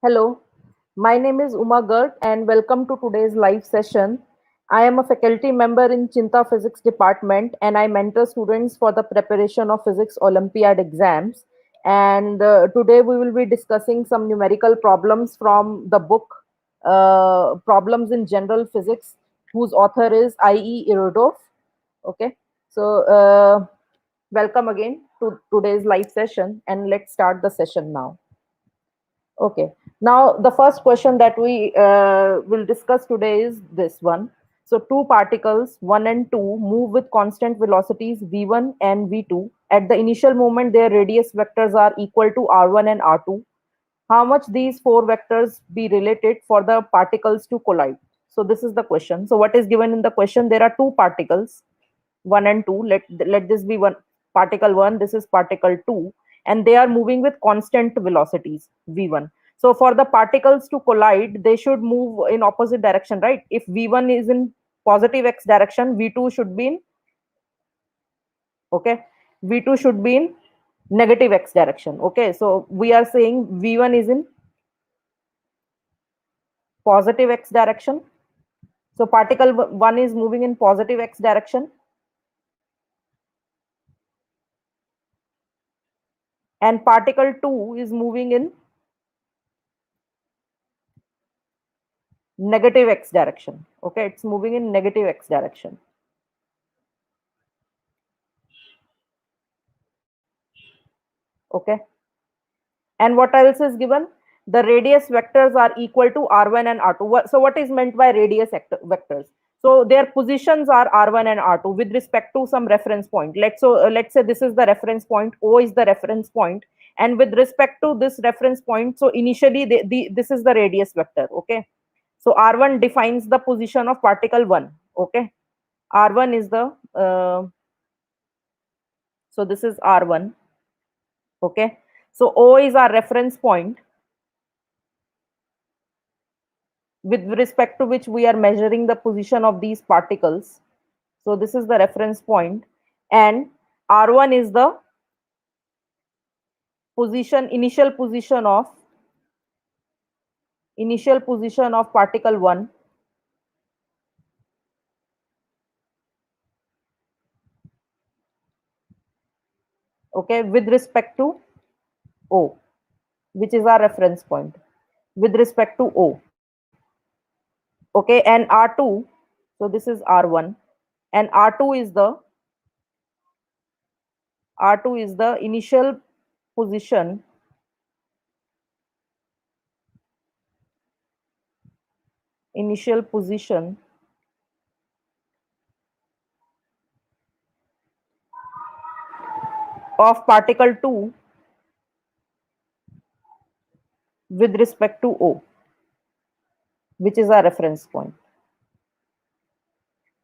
Hello, my name is Uma Garg and welcome to today's live session. I am a faculty member in Chinta Physics Department and I mentor students for the preparation of Physics Olympiad exams. And today we will be discussing some numerical problems from the book Problems in General Physics, whose author is I.E. Irodov. Okay, so welcome again to today's live session and let's start the session now. Okay. Now, the first question that we will discuss today is this one. So, two particles, 1 and 2, move with constant velocities v1 and v2. At the initial moment, their radius vectors are equal to r1 and r2. How much these four vectors be related for the particles to collide? So, this is the question. So, what is given in the question? There are two particles, 1 and 2. Let this be one particle 1, this is particle 2, and they are moving with constant velocities v1. So for the particles to collide, they should move in opposite direction, right? If v1 is in positive x direction, v2 should be in, okay, v2 should be in negative x direction. Okay, so we are saying v1 is in positive x direction. So particle 1 is moving in positive x direction and particle 2 is moving in negative x direction. Okay, it's moving in negative x direction. Okay, and what else is given? The radius vectors are equal to r1 and r2. So what is meant by radius vectors? So their positions are r1 and r2 with respect to some reference point. Let's say this is the reference point, O is the reference point, and with respect to this reference point, so initially this is the radius vector. Okay, so r1 defines the position of particle 1. Okay, r1 is the so this is r1. Okay, so O is our reference point with respect to which we are measuring the position of these particles. So this is the reference point, and r1 is the initial position of particle 1. Okay, with respect to O, which is our reference point with respect to O. Okay, and r2, so this is r1, and r2 is the position initial position of particle 2 with respect to O, which is our reference point.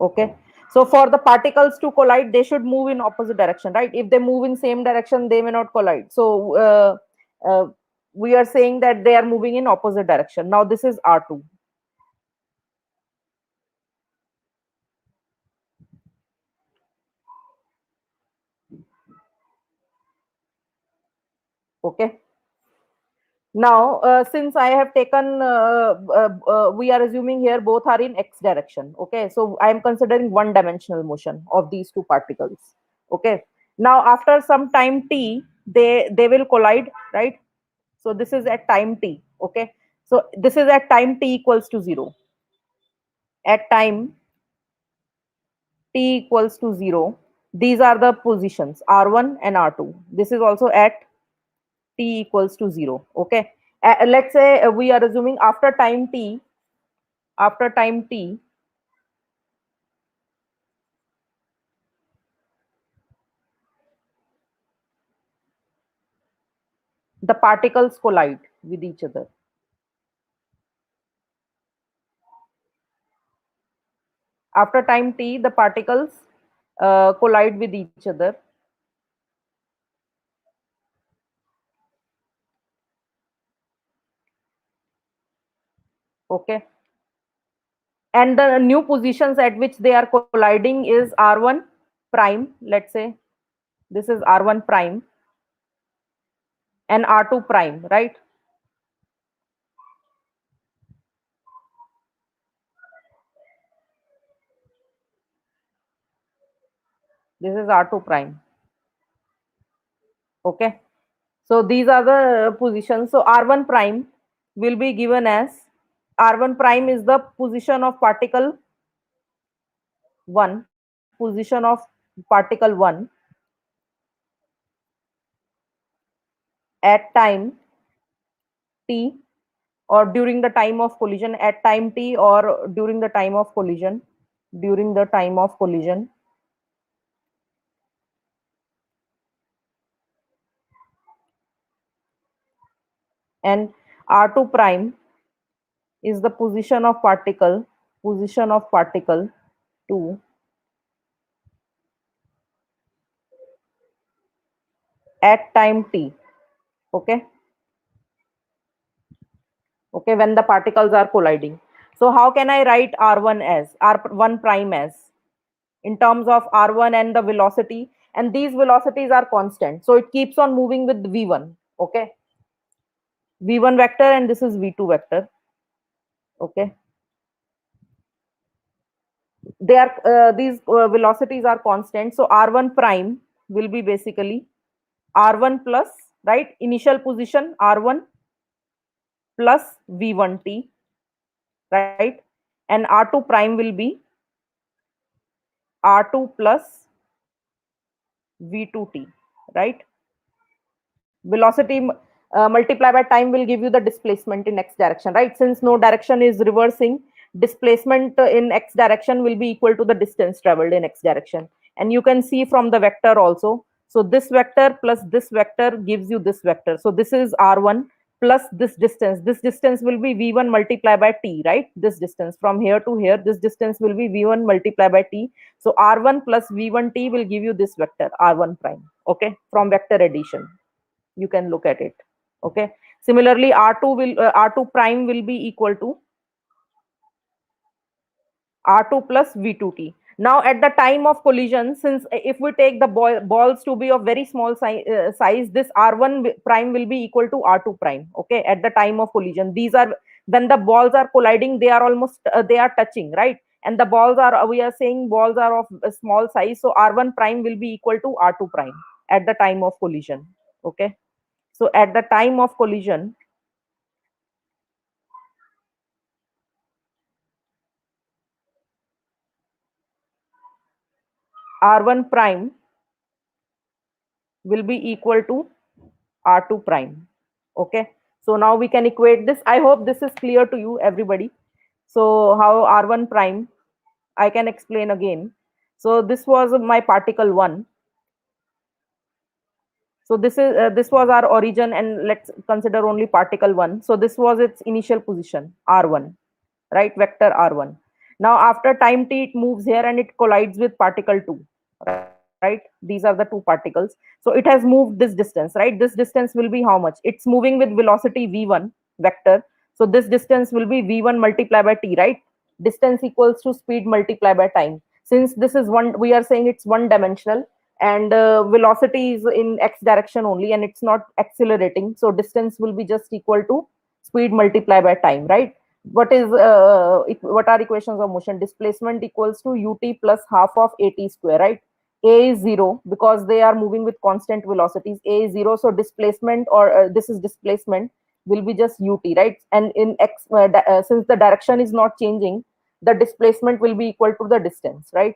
Okay, so for the particles to collide, they should move in opposite direction, right? If they move in same direction, they may not collide. So we are saying that they are moving in opposite direction. Now this is r2. Okay, now since I have taken we are assuming here both are in x direction. Okay, so I am considering one dimensional motion of these two particles. Okay, now after some time t, they will collide, right? So this is at time t. Okay, so this is at time t equals to 0. At time t equals to 0, these are the positions r1 and r2. This is also at t equals to 0. Okay, let's say we are assuming after time t, the particles collide with each other. After time t, the particles collide with each other. Okay, and the new positions at which they are colliding is r1 prime. Let's say this is r1 prime and r2 prime, right? This is R2 prime. Okay. So these are the positions. So R1 prime will be given as R1 prime is the position of particle 1, position of particle 1 at time t, or during the time of collision, at time t or during the time of collision, during the time of collision. And R2 prime is the position of particle 2 at time t. Okay. Okay, when the particles are colliding. So how can I write R1 as R1 prime as in terms of R1 and the velocity, and these velocities are constant, so it keeps on moving with V1. Okay, V1 vector, and this is V2 vector. Okay, they are these velocities are constant, so R1 prime will be basically R1 plus, right, initial position R1 plus V1t, right, and R2 prime will be R2 plus V2t, right. Velocity multiplied by time will give you the displacement in x direction, right? Since no direction is reversing, displacement in x direction will be equal to the distance traveled in x direction. And you can see from the vector also. So this vector plus this vector gives you this vector. So this is R1 plus this distance. This distance will be V1 multiplied by t, right? This distance from here to here, this distance will be V1 multiplied by t. So R1 plus V1t will give you this vector, R1 prime, okay, from vector addition. You can look at it. Okay, similarly R2 prime will be equal to R2 plus V2t. Now at the time of collision, since if we take the balls to be of very small size, this R1 prime will be equal to R2 prime. Okay, at the time of collision, these are when the balls are colliding, they are almost they are touching, right? And the balls are, we are saying balls are of a small size, so R1 prime will be equal to R2 prime at the time of collision. Okay, so at the time of collision, R1 prime will be equal to R2 prime. Okay, so now we can equate this. I hope this is clear to you, everybody. So how R1 prime, I can explain again. So this was my particle 1. So this was our origin, and let's consider only particle 1. So this was its initial position, R1, right, vector R1. Now after time t, it moves here and it collides with particle 2, right? These are the two particles. So it has moved this distance, right? This distance will be how much? It's moving with velocity v1 vector. So this distance will be v1 multiplied by t, right? Distance equals to speed multiplied by time. Since this is one, we are saying it's one dimensional, and velocity is in x direction only, and it's not accelerating. So distance will be just equal to speed multiplied by time, right? What are equations of motion? Displacement equals to ut plus half of at square, right? A is 0 because they are moving with constant velocities. A is 0, so displacement, or this is displacement, will be just ut, right? And in x, since the direction is not changing, the displacement will be equal to the distance, right?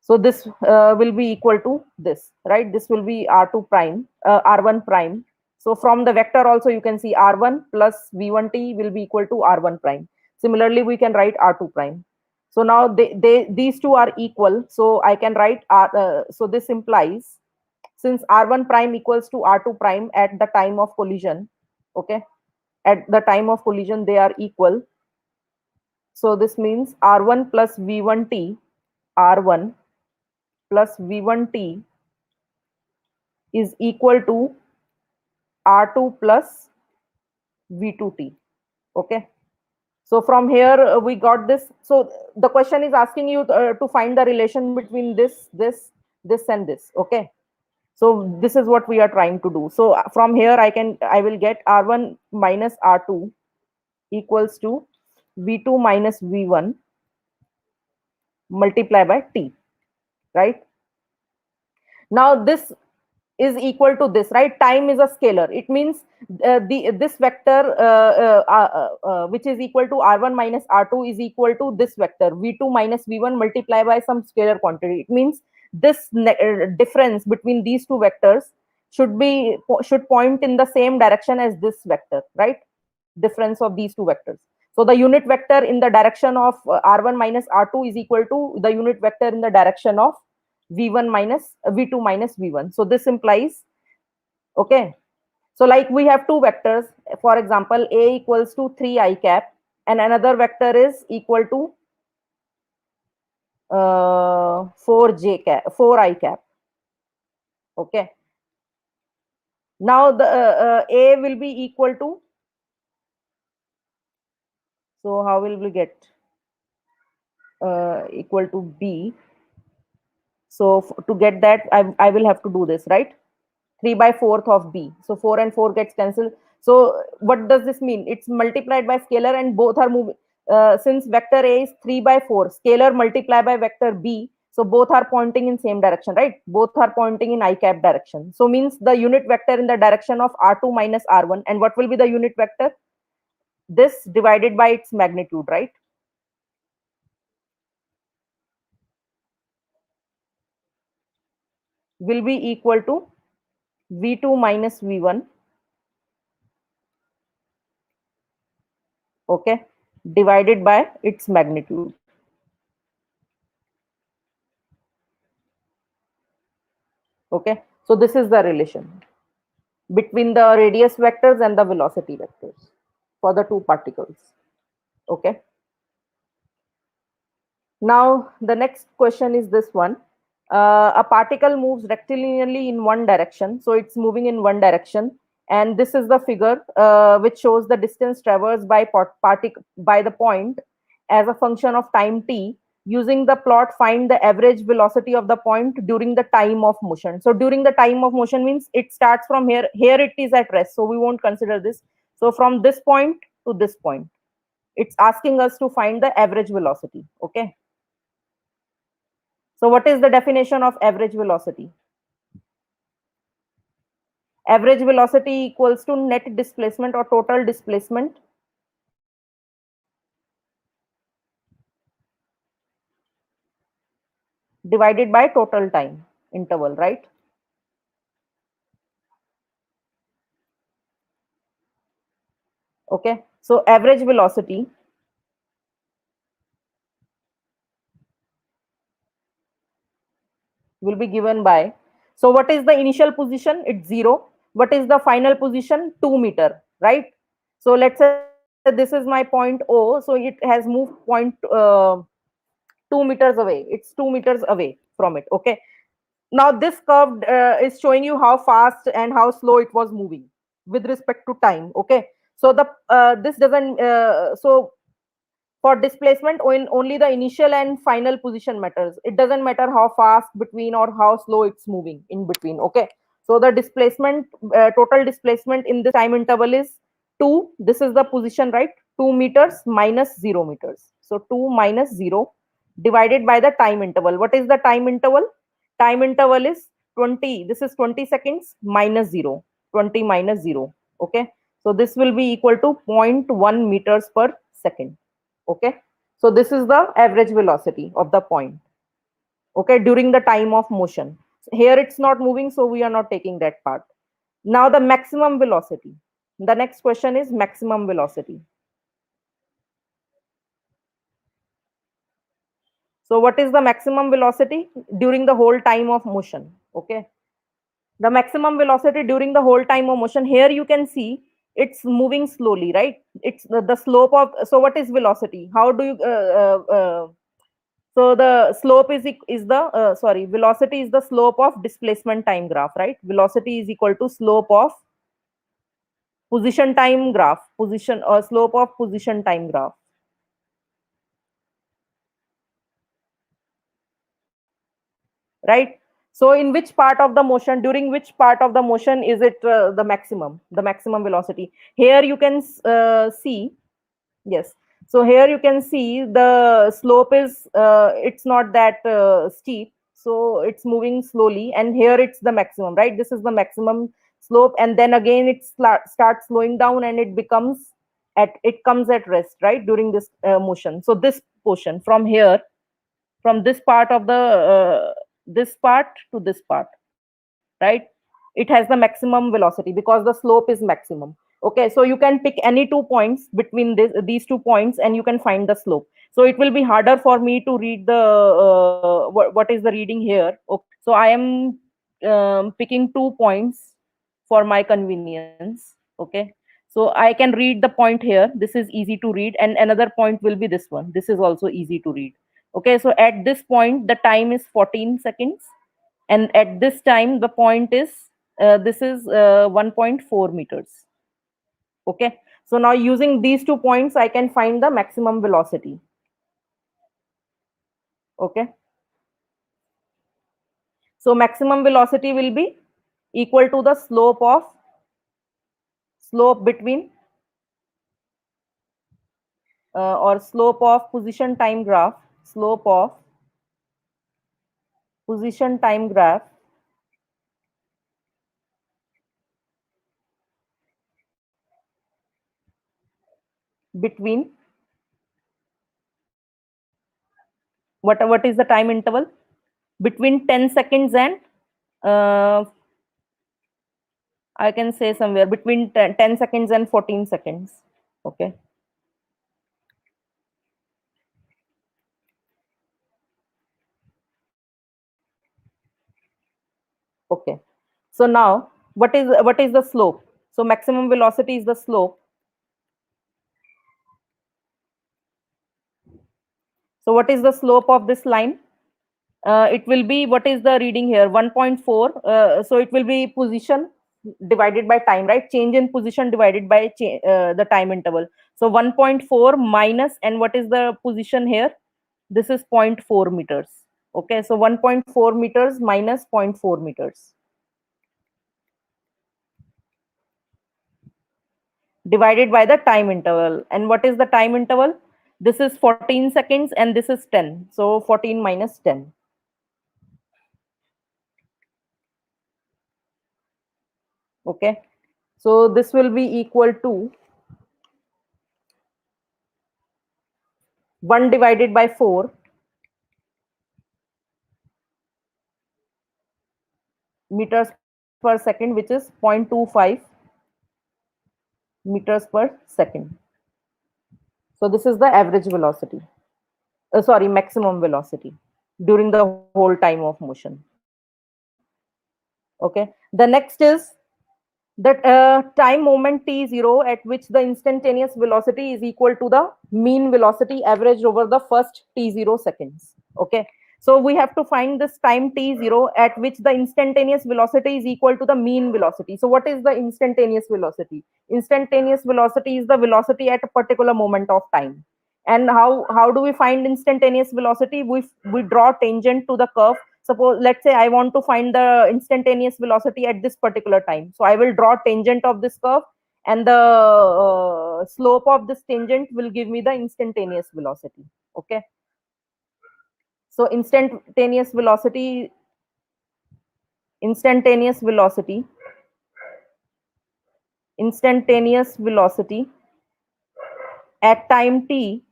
So this will be equal to this, right? This will be R2 prime, R1 prime. So from the vector also you can see R1 plus V1t will be equal to R1 prime. Similarly, we can write R2 prime. So now these two are equal. So I can write so this implies, since R1 prime equals to R2 prime at the time of collision, okay, at the time of collision they are equal. So this means R1 plus V1t, R1 plus V1t is equal to R2 plus V2t. Okay. So from here we got this. So the question is asking you to find the relation between this, and this. Okay. So this is what we are trying to do. So from here I will get R1 minus R2 equals to V2 minus V1 multiplied by t, right? Now this is equal to this, right? Time is a scalar. It means this vector which is equal to r1 minus r2 is equal to this vector v2 minus v1 multiplied by some scalar quantity. It means this difference between these two vectors should point in the same direction as this vector, right? Difference of these two vectors. So the unit vector in the direction of r1 minus r2 is equal to the unit vector in the direction of v1 minus v2 minus v1. So this implies, okay, so like we have two vectors, for example a equals to 3 I cap and another vector is equal to 4 I cap. Okay, now the a will be equal to, so how will we get equal to b? So to get that, I will have to do this, right? 3 by 4th of b. So 4 and 4 gets cancelled. So what does this mean? It's multiplied by scalar and both are moving. Since vector a is 3 by 4, scalar multiplied by vector b. So both are pointing in same direction, right? Both are pointing in I cap direction. So means the unit vector in the direction of r2 minus r1. And what will be the unit vector? This divided by its magnitude, right? Will be equal to v2 minus v1, okay, divided by its magnitude. Okay, so this is the relation between the radius vectors and the velocity vectors for the two particles. Okay, now the next question is this one. A particle moves rectilinearly in one direction, so it's moving in one direction, and this is the figure which shows the distance traversed by the point as a function of time t. Using the plot, find the average velocity of the point during the time of motion. So during the time of motion means it starts from here. Here it is at rest, so we won't consider this. So from this point to this point, it's asking us to find the average velocity. Okay, so what is the definition of average velocity? Average velocity equals to net displacement or total displacement divided by total time interval, right? Okay, so average velocity will be given by, so what is the initial position? It's 0. What is the final position? 2 meter, right? So let's say this is my point O, so it has moved 2 meters away. It's 2 meters away from it. Okay, now this curve is showing you how fast and how slow it was moving with respect to time. Okay, so the this doesn't so for displacement, only the initial and final position matters. It doesn't matter how fast between or how slow it's moving in between. Okay, so the displacement, total displacement in this time interval is 2. This is the position, right? 2 meters minus 0 meters. So 2 minus 0 divided by the time interval. What is the time interval? Time interval is 20. This is 20 seconds minus 0. 20 minus 0. Okay, so this will be equal to 0.1 meters per second. Okay, so this is the average velocity of the point, okay, during the time of motion. Here it's not moving, so we are not taking that part. Now the maximum velocity. The next question is maximum velocity. So what is the maximum velocity during the whole time of motion? Okay, the maximum velocity during the whole time of motion, here you can see it's moving slowly, right? It's the slope of, so what is velocity? How do you so the slope is the sorry, velocity is the slope of displacement time graph, right? Velocity is equal to slope of position time graph, position or slope of position time graph. Right, so in which part of the motion, during which part of the motion is it the maximum velocity? Here you can see, yes, so here you can see the slope is it's not that steep, so it's moving slowly, and here it's the maximum, right? This is the maximum slope, and then again it starts slowing down, and it comes at rest, right, during this motion. So this portion from here, from this part of the this part to this part, right, it has the maximum velocity because the slope is maximum. Okay, so you can pick any 2 points between these 2 points, and you can find the slope. So it will be harder for me to read the what is the reading here. Okay, so I am picking 2 points for my convenience. Okay, so I can read the point here. This is easy to read, and another point will be this one. This is also easy to read. Okay, so at this point the time is 14 seconds, and at this time the point is this is 1.4 meters. Okay, so now using these 2 points I can find the maximum velocity. Okay, so maximum velocity will be equal to the slope between or slope of position time graph, slope of position time graph between what is the time interval between 10 seconds and I can say somewhere between 10 seconds and 14 seconds. Okay, okay, so now what is the slope? So maximum velocity is the slope. So what is the slope of this line? It will be, what is the reading here, 1.4. So it will be position divided by time, right? Change in position divided by the time interval. So 1.4 minus, and what is the position here? This is 0.4 meters. Okay, so 1.4 meters minus 0.4 meters divided by the time interval. And what is the time interval? This is 14 seconds and this is 10. So 14 minus 10. Okay, so this will be equal to 1 divided by 4 meters per second, which is 0.25 meters per second. So this is the average velocity, sorry, maximum velocity during the whole time of motion. Okay, the next is that time moment t0 at which the instantaneous velocity is equal to the mean velocity averaged over the first t0 seconds. Okay, so we have to find this time t0 at which the instantaneous velocity is equal to the mean velocity. So what is the instantaneous velocity? Instantaneous velocity is the velocity at a particular moment of time. And how do we find instantaneous velocity? We draw tangent to the curve. Suppose, let's say I want to find the instantaneous velocity at this particular time. So I will draw tangent of this curve, and the slope of this tangent will give me the instantaneous velocity. Okay, so instantaneous velocity at time t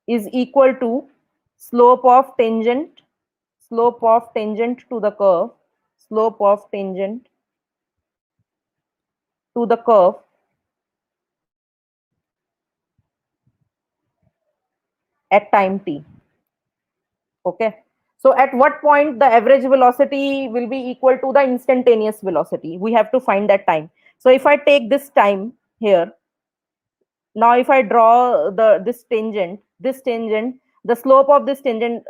is equal to slope of tangent to the curve, slope of tangent to the curve at time t. Okay, so at what point the average velocity will be equal to the instantaneous velocity? We have to find that time. So if I take this time here, now if I draw this tangent, the slope of this tangent,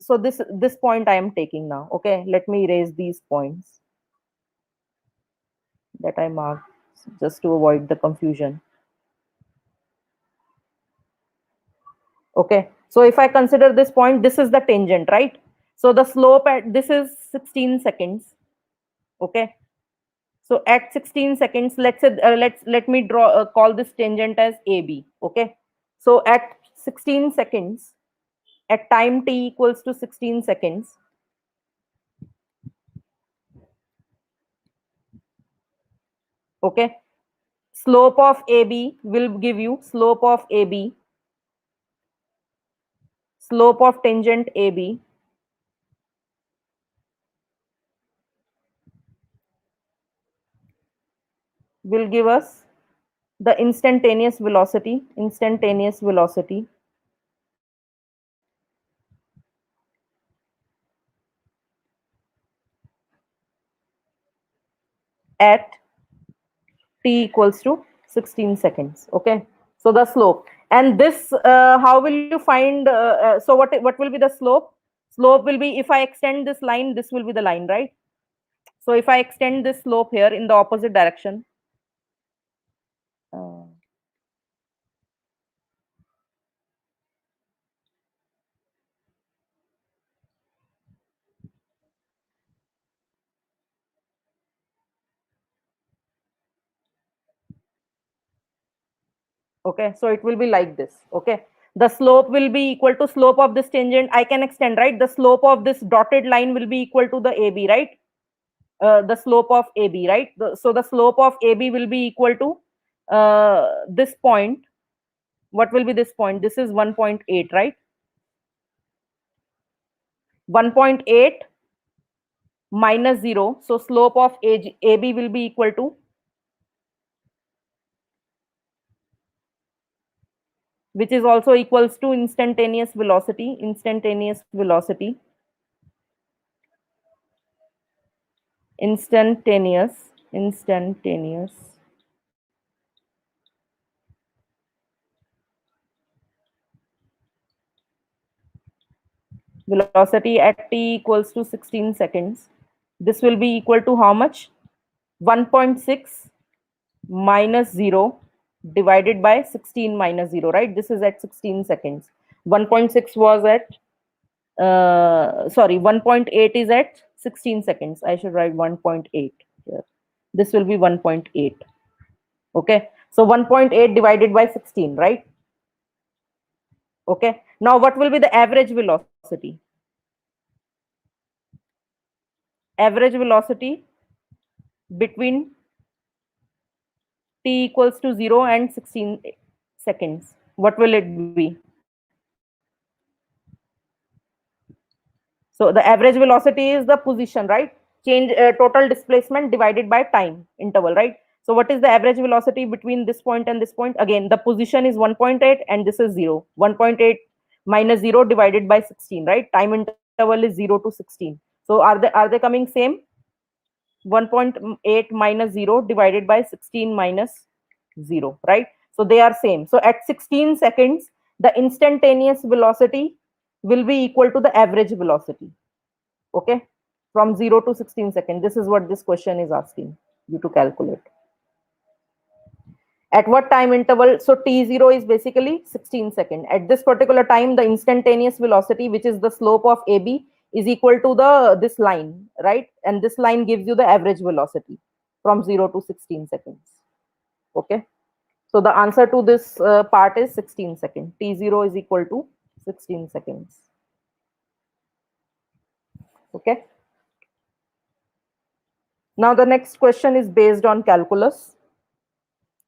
so this point I am taking now. Okay, let me erase these points that I marked just to avoid the confusion. Okay, so if I consider this point, this is the tangent, right? So the slope at this is 16 seconds. Okay, so at 16 seconds, let's say let me draw call this tangent as AB. Okay, so at 16 seconds, at time t equals to 16 seconds, okay, slope of AB will give you slope of AB, slope of tangent AB will give us the instantaneous velocity at t equals to 16 seconds. Okay, so the slope, and this how will you find so what will be the slope? Slope will be, if I extend this line, this will be the line, right? So if I extend this slope here in the opposite direction, uh, okay, so it will be like this. Okay, the slope will be equal to slope of this tangent. I can extend, right? The slope of this dotted line will be equal to the AB, right? The slope of AB, right? So the slope of AB will be equal to this point. What will be this point? This is 1.8, right? 1.8 minus 0. So slope of AB will be equal to, which is also equals to instantaneous velocity at t equals to 16 seconds. This will be equal to how much? 1.6 minus 0 divided by 16 minus 0, right? This is at 16 seconds. 1.6 was at, sorry, 1.8 is at 16 seconds. I should write 1.8 here. This will be 1.8. Okay, so 1.8 divided by 16, right? Okay, now what will be the average velocity? Average velocity between t equals to 0 and 16 seconds. What will it be? So the average velocity is the position, right? Change total displacement divided by time interval, right? So what is the average velocity between this point and this point? Again, the position is 1.8 and this is 0. 1.8 minus 0 divided by 16, right? Time interval is 0 to 16. So are they coming same? 1.8 minus 0 divided by 16 minus 0, right? So they are same. So at 16 seconds, the instantaneous velocity will be equal to the average velocity. Okay, from 0 to 16 seconds. This is what this question is asking you to calculate. At what time interval? So t0 is basically 16 seconds. At this particular time, the instantaneous velocity, which is the slope of AB, is equal to this line, right? And this line gives you the average velocity from 0 to 16 seconds. Okay, so the answer to this part is 16 seconds. T0 is equal to 16 seconds. Okay, now the next question is based on calculus.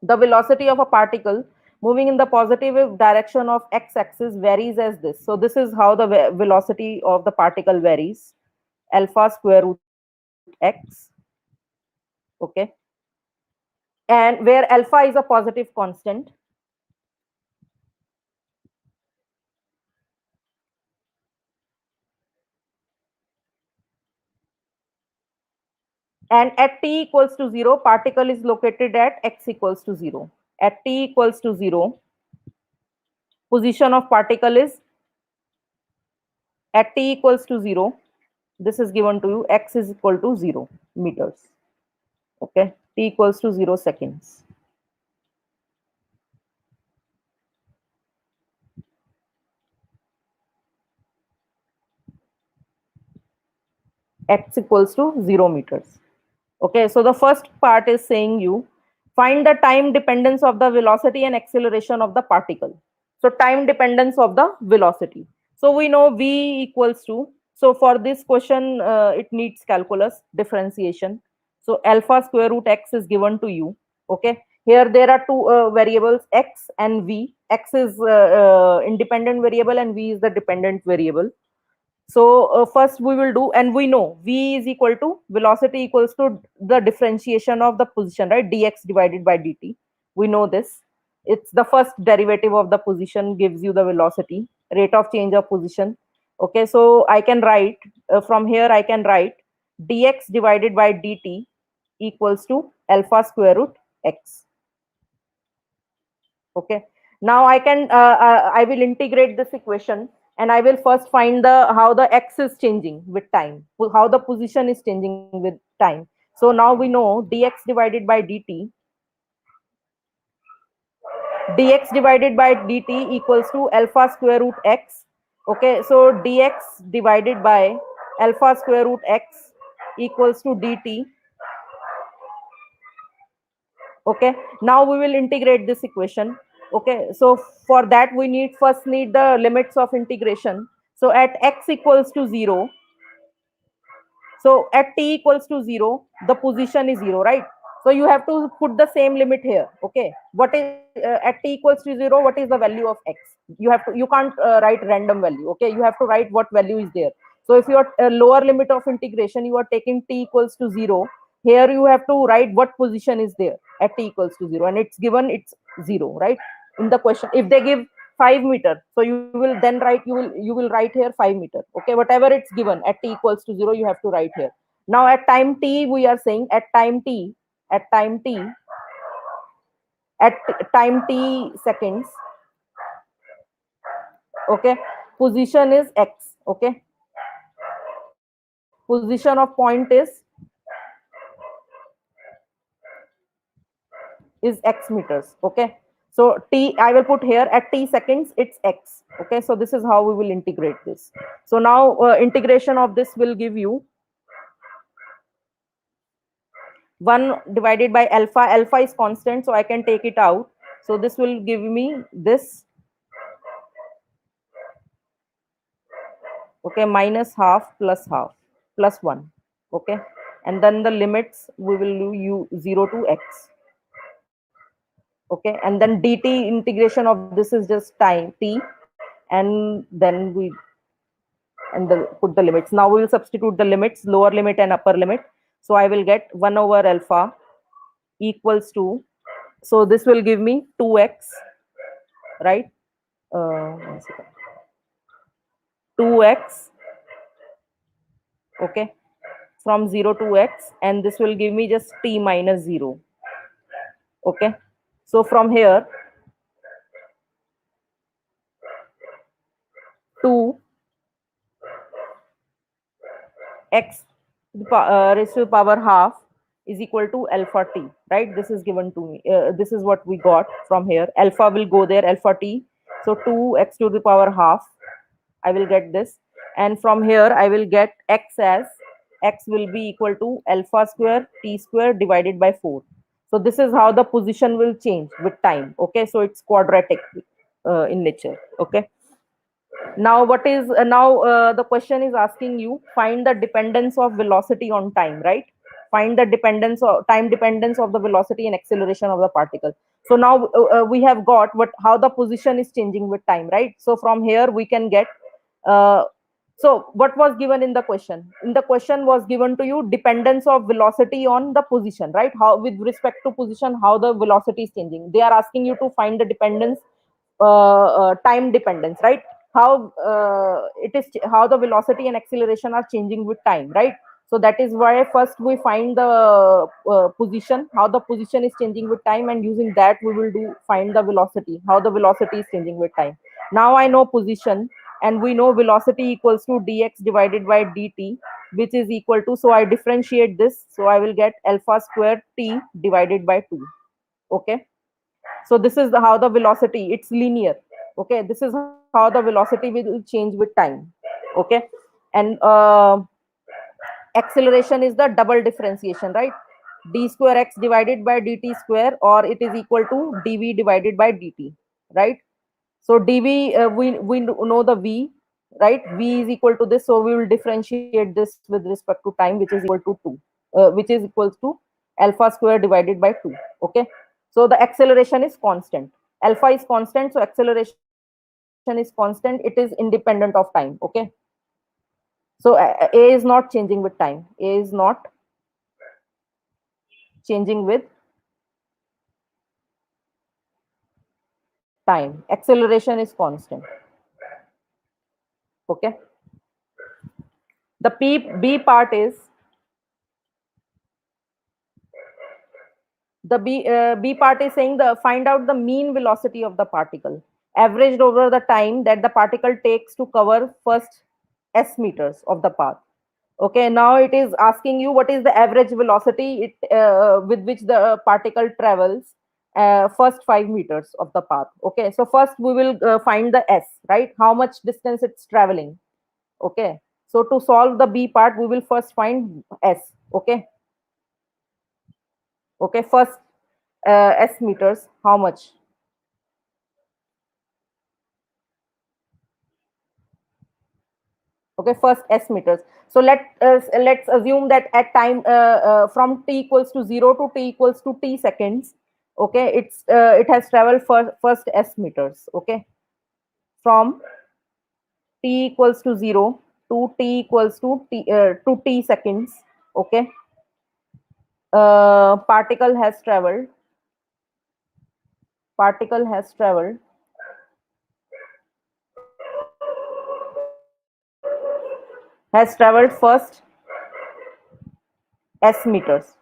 The velocity of a particle moving in the positive direction of x-axis varies as this. So this is how the velocity of the particle varies. Alpha square root x. Okay, and where alpha is a positive constant, and at t equals to 0, particle is located at x equals to 0. At t equals to 0, position of particle is at t equals to 0. This is given to you, x is equal to 0 meters. Okay, t equals to 0 seconds. X equals to 0 meters. Okay, so the first part is saying you find the time dependence of the velocity and acceleration of the particle. So time dependence of the velocity. So we know v equals to, so for this question it needs calculus differentiation. So alpha square root x is given to you. Okay, here there are two variables x and v. X is independent variable and v is the dependent variable. So first we will do, and we know v is equal to velocity equals to the differentiation of the position, right? Dx divided by dt. We know this. It's the first derivative of the position gives you the velocity, rate of change of position. Okay, so I can write from here, I can write dx divided by dt equals to alpha square root x. Okay, now I can I will integrate this equation, and I will first find the how the x is changing with time, how the position is changing with time. So now we know dx divided by dt, dx divided by dt equals to alpha square root x. Okay, so dx divided by alpha square root x equals to dt. Okay, now we will integrate this equation. Okay, so for that we need the limits of integration. So at x equals to 0, so at t equals to 0, the position is 0, right? So you have to put the same limit here. Okay, what is at t equals to 0, what is the value of x? You can't write random value. Okay, you have to write what value is there. So if your lower limit of integration, you are taking t equals to 0, here you have to write what position is there at t equals to 0, and it's given it's 0, right? In the question, if they give 5 meter, so you will then write, you will write here 5 meter. Okay, whatever it's given at t equals to 0, you have to write here. Now at time t, we are saying at time t, at time t, at time t seconds. Okay, position is x. Okay, position of point is x meters. Okay, so t, I will put here at t seconds, it's x. Okay, so this is how we will integrate this. So now integration of this will give you 1 divided by alpha. Alpha is constant, so I can take it out. So this will give me this. Okay, minus half plus 1. Okay, and then the limits we will do u 0 to x. Okay, and then dt integration of this is just time t, and then we put the limits. Now we will substitute the limits, lower limit and upper limit. So I will get 1 over alpha equals to, so this will give me 2x, right? 1 second. 2x, okay, from 0 to x, and this will give me just t minus 0. Okay, so from here 2 x raised to the power half is equal to alpha t, right? This is given to me. This is what we got from here. Alpha will go there, alpha t. So 2x to the power half, I will get this. And from here, I will get x as x will be equal to alpha square t square divided by 4. So this is how the position will change with time. Okay, so it's quadratic in nature. Okay. Now what is the question is asking you, find the dependence of velocity on time, right? Find the dependence or time dependence of the velocity and acceleration of the particle. So now we have got how the position is changing with time, right? So from here we can get so what was given in the question? In the question was given to you dependence of velocity on the position, right? How with respect to position, how the velocity is changing. They are asking you to find the dependence, time dependence, right? How how the velocity and acceleration are changing with time, right? So that is why first we find the position, how the position is changing with time, and using that we will find the velocity, how the velocity is changing with time. Now I know position, and we know velocity equals to dx divided by dt, which is equal to, so I differentiate this, so I will get alpha square t divided by 2. Okay, so this is how the velocity, it's linear. Okay, this is how the velocity will change with time. Okay, and acceleration is the double differentiation, right? D square x divided by dt square, or it is equal to dv divided by dt, right? So dv, we know the v, right? V is equal to this, so we will differentiate this with respect to time, which is equal to 2, which is equals to alpha square divided by 2. Okay, so the acceleration is constant, alpha is constant, so acceleration is constant, it is independent of time. Okay, so a is not changing with time, a is not changing with time, acceleration is constant. Okay, the b part is, the b part is saying the find out the mean velocity of the particle averaged over the time that the particle takes to cover first s meters of the path. Okay, now it is asking you what is the average velocity with which the particle travels first 5 meters of the path. Okay, so first we will find the s, right? How much distance it's traveling. Okay, so to solve the b part, we will first find s. Okay, okay, first s meters, how much? Okay, first s meters. So let's assume that at time from t equals to 0 to t equals to t seconds. Okay, it has traveled first s meters. Okay, from t equals to 0 to t equals to t seconds. Okay, particle has traveled, particle has traveled has traveled first s meters.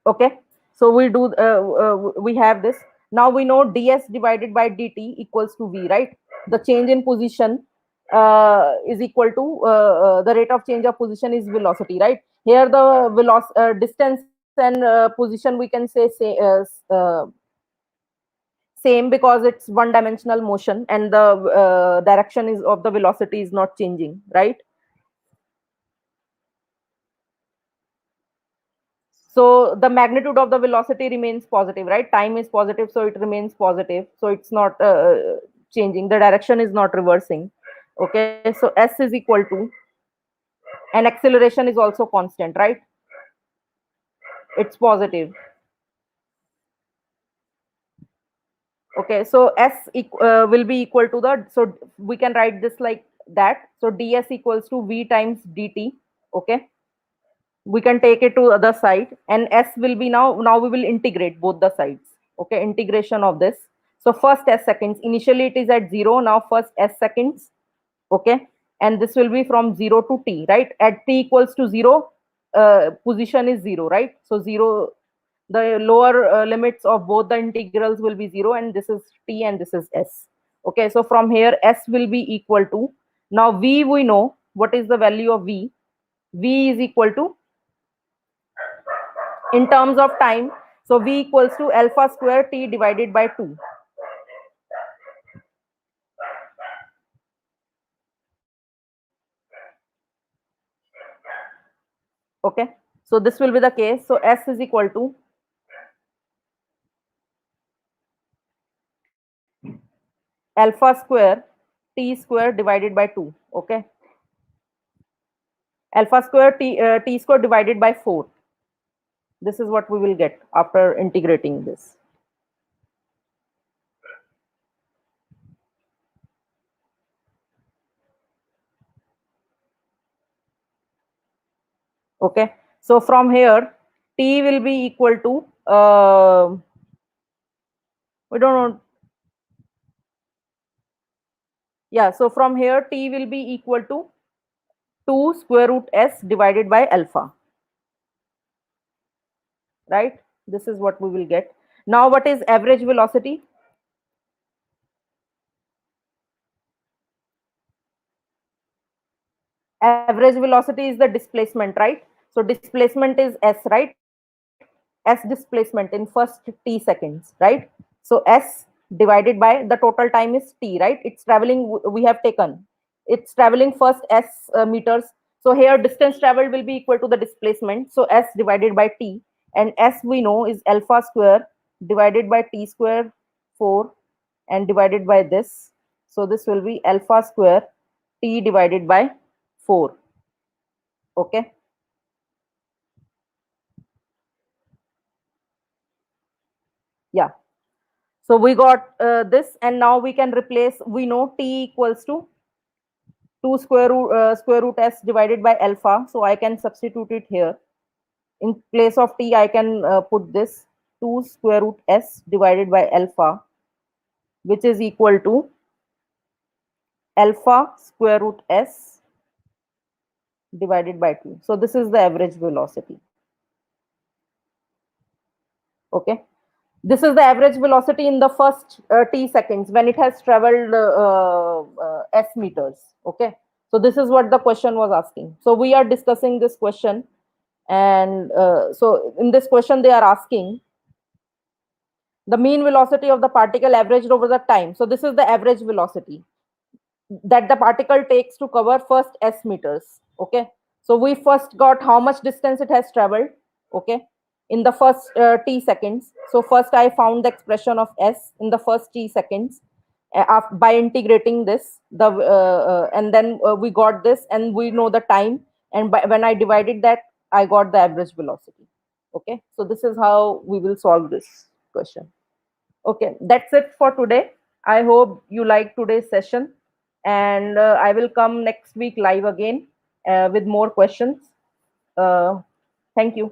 Okay, so we have this. Now we know ds divided by dt equals to v, right? The change in position is equal to the rate of change of position is velocity, right? Here the distance and position we can say same, because it's one dimensional motion and the direction is of the velocity is not changing, right? So the magnitude of the velocity remains positive, right? Time is positive, so it remains positive, so it's not changing, the direction is not reversing. Okay, so s is equal to, and acceleration is also constant, right? It's positive. Okay, so will be equal to the, so we can write this like that, so ds equals to v times dt. Okay, we can take it to other side, and s will be, now we will integrate both the sides. Okay, integration of this, so first s seconds, initially it is at 0, now first s seconds. Okay, and this will be from 0 to t, right? At t equals to 0, position is 0, right? So 0, the lower limits of both the integrals will be 0, and this is t and this is s. Okay, so from here s will be equal to, now v, we know what is the value of v. V is equal to, in terms of time, so v equals to alpha square t divided by 2. Okay, so this will be the case, so s is equal to alpha square t square divided by 2. Okay, alpha square t square divided by 4. This is what we will get after integrating this. Okay, so from here t will be equal to, we don't know. Yeah, so from here t will be equal to 2 square root s divided by alpha, right? This is what we will get. Now what is average velocity? Average velocity is the displacement, right? So displacement is s, right? S displacement in first t seconds, right? So s divided by the total time is t, right? It's traveling, we have taken, it's traveling first s meters. So here distance traveled will be equal to the displacement, so s divided by t, and s we know is alpha square divided by t square 4 and divided by this. So this will be alpha square t divided by 4. Okay. Yeah. So we got this, and now we can replace, we know t equals to 2 square root s divided by alpha. So I can substitute it here. In place of t, I can put this 2 square root s divided by alpha, which is equal to alpha square root s divided by 2. So this is the average velocity. Okay. This is the average velocity in the first t seconds when it has traveled s meters. Okay. So this is what the question was asking. So we are discussing this question. And so in this question, they are asking the mean velocity of the particle averaged over the time. So this is the average velocity that the particle takes to cover first s meters. Okay. So we first got how much distance it has traveled. Okay. In the first t seconds. So first I found the expression of s in the first t seconds by integrating this and then we got this, and we know the time, and when I divided that, I got the average velocity. Okay. So this is how we will solve this question. Okay, that's it for today. I hope you like today's session, and I will come next week live again with more questions. Uh, Thank you.